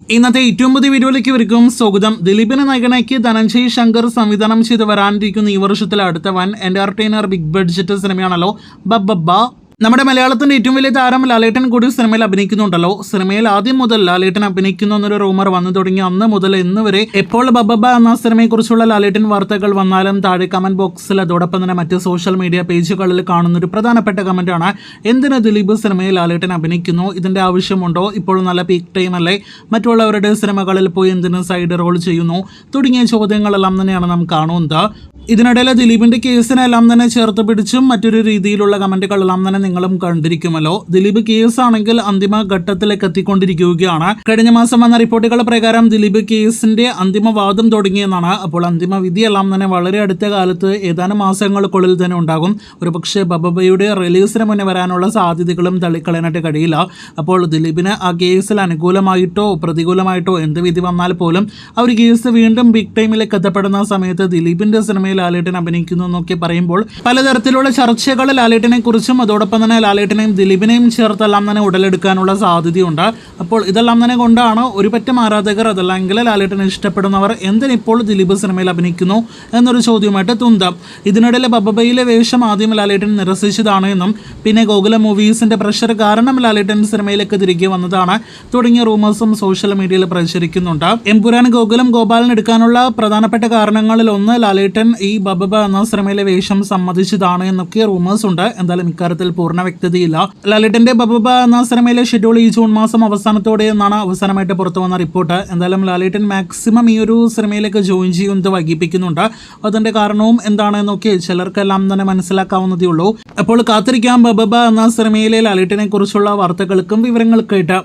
ഇന്നത്തെ ഏറ്റവും പുതിയ വീഡിയോയിലേക്ക് ഇവർക്കും സ്വാഗതം. ദിലീപിനെ നായകനാക്കി ധനഞ്ജയ് ശങ്കർ സംവിധാനം ചെയ്ത് വരാനിരിക്കുന്ന ഈ വർഷത്തിൽ അടുത്ത വൻ എന്റർടൈനർ ബിഗ് ബഡ്ജറ്റ് സിനിമയാണല്ലോ ബബ്ബബ്ബ. നമ്മുടെ മലയാളത്തിന്റെ ഏറ്റവും വലിയ താരം ലാലേട്ടൻ കൂടി സിനിമയിൽ അഭിനയിക്കുന്നുണ്ടല്ലോ. സിനിമയിൽ ആദ്യം മുതൽ ലാലേട്ടൻ അഭിനയിക്കുന്നു എന്നൊരു റൂമർ വന്നു തുടങ്ങി അന്ന് മുതൽ ഇന്ന് വരെ എപ്പോൾ ബബ്ബബ്ബ എന്ന സിനിമയെക്കുറിച്ചുള്ള ലാലേട്ടൻ വാർത്തകൾ വന്നാലും താഴെ കമന്റ് ബോക്സിൽ അതോടൊപ്പം തന്നെ മറ്റ് സോഷ്യൽ മീഡിയ പേജുകളിൽ കാണുന്ന ഒരു പ്രധാനപ്പെട്ട കമന്റാണ്, എന്തിന് ദിലീപ് സിനിമയിൽ ലാലേട്ടൻ അഭിനയിക്കുന്നു, ഇതിന്റെ ആവശ്യമുണ്ടോ, ഇപ്പോൾ നല്ല പീക്ക് ടൈം അല്ലേ, മറ്റുള്ളവരുടെ സിനിമകളിൽ പോയി എന്തിന് സൈഡ് റോൾ ചെയ്യുന്നു തുടങ്ങിയ ചോദ്യങ്ങളെല്ലാം തന്നെയാണ് നാം കാണുന്നത്. ഇതിനിടയിൽ ദിലീപിന്റെ കേസിനെല്ലാം തന്നെ ചേർത്ത് പിടിച്ചും മറ്റൊരു രീതിയിലുള്ള കമന്റുകളെല്ലാം തന്നെ നിങ്ങളും കണ്ടിരിക്കുമല്ലോ. ദിലീപ് കേസാണെങ്കിൽ അന്തിമ ഘട്ടത്തിലേക്ക് എത്തിക്കൊണ്ടിരിക്കുകയാണ്. കഴിഞ്ഞ മാസം വന്ന റിപ്പോർട്ടുകൾ പ്രകാരം ദിലീപ് കേസിന്റെ അന്തിമവാദം തുടങ്ങിയെന്നാണ്. അപ്പോൾ അന്തിമ വിധിയെല്ലാം തന്നെ വളരെ അടുത്ത കാലത്ത് ഏതാനും മാസങ്ങൾക്കുള്ളിൽ തന്നെ ഉണ്ടാകും. ഒരു പക്ഷേ ബബ്ബബ്ബയുടെ റിലീസിന് മുന്നേ വരാനുള്ള സാധ്യതകളും തള്ളിക്കളയാനായിട്ട് കഴിയില്ല. അപ്പോൾ ദിലീപിന് ആ കേസിൽ അനുകൂലമായിട്ടോ പ്രതികൂലമായിട്ടോ എന്ത് വിധി വന്നാൽ പോലും ആ ഒരു കേസ് വീണ്ടും ബിഗ് ടൈമിലേക്ക് എത്തപ്പെടുന്ന സമയത്ത് ദിലീപിന്റെ സിനിമയിൽ ലാലേട്ടൻ അഭിനയിക്കുന്നു എന്നൊക്കെ പറയുമ്പോൾ പലതരത്തിലുള്ള ചർച്ചകൾ ലാലേട്ടനെ കുറിച്ചും അതോടൊപ്പം തന്നെ ലാലേട്ടനെയും ദിലീപിനെയും ചേർത്തെല്ലാം തന്നെ ഉടലെടുക്കാനുള്ള സാധ്യതയുണ്ട്. അപ്പോൾ ഇതെല്ലാം തന്നെ കൊണ്ടാണ് ഒരു പറ്റം ആരാധകർ അതല്ലെങ്കിൽ ലാലേട്ടനെ ഇഷ്ടപ്പെടുന്നവർ എന്തിനിപ്പോൾ ദിലീപ് സിനിമയിൽ അഭിനയിക്കുന്നു എന്നൊരു ചോദ്യമായിട്ട് തുന്താം. ഇതിനിടയിൽ ബബ്ബബ്ബയിലെ വേഷം ആദ്യം ലാലേട്ടൻ നിരസിച്ചതാണ് എന്നും പിന്നെ ഗോകുല മൂവീസിന്റെ പ്രഷർ കാരണം ലാലേട്ടൻ സിനിമയിലേക്ക് തിരികെ വന്നതാണ് തുടങ്ങിയ റൂമേഴ്സും സോഷ്യൽ മീഡിയയിൽ പ്രചരിക്കുന്നുണ്ട്. എംപുരാൻ ഗോകുലം ഗോപാലൻ എടുക്കാനുള്ള പ്രധാനപ്പെട്ട കാരണങ്ങളിൽ ഒന്ന് ലാലേട്ടൻ ഈ ബബ്ബബ്ബ എന്ന സിനിമയിലെ വേഷം സമ്മതിച്ചതാണ് എന്നൊക്കെ റൂമേഴ്സ് ഉണ്ട്. എന്തായാലും ഇക്കാര്യത്തിൽ പൂർണ്ണ വ്യക്തതയില്ല. ലാലേട്ടന്റെ ബബ്ബബ്ബ എന്ന സിനിമയിലെ ഷെഡ്യൂൾ ഈ ജൂൺ മാസം അവസാനത്തോടെ എന്നാണ് അവസാനമായിട്ട് പുറത്തു വന്ന റിപ്പോർട്ട്. എന്തായാലും ലാലേട്ടൻ മാക്സിമം ഈ ഒരു സിനിമയിലേക്ക് ജോയിൻ ചെയ്യുന്നത് വൈകിപ്പിക്കുന്നുണ്ട്. അതിന്റെ കാരണവും എന്താണെന്നൊക്കെ ചിലർക്കെല്ലാം തന്നെ മനസ്സിലാക്കാവുന്നതേ ഉള്ളൂ. അപ്പോൾ കാത്തിരിക്കാം ബബ്ബബ്ബ എന്ന സിനിമയിലെ ലാലേട്ടനെ കുറിച്ചുള്ള വാർത്തകൾക്കും വിവരങ്ങൾക്കായിട്ട്.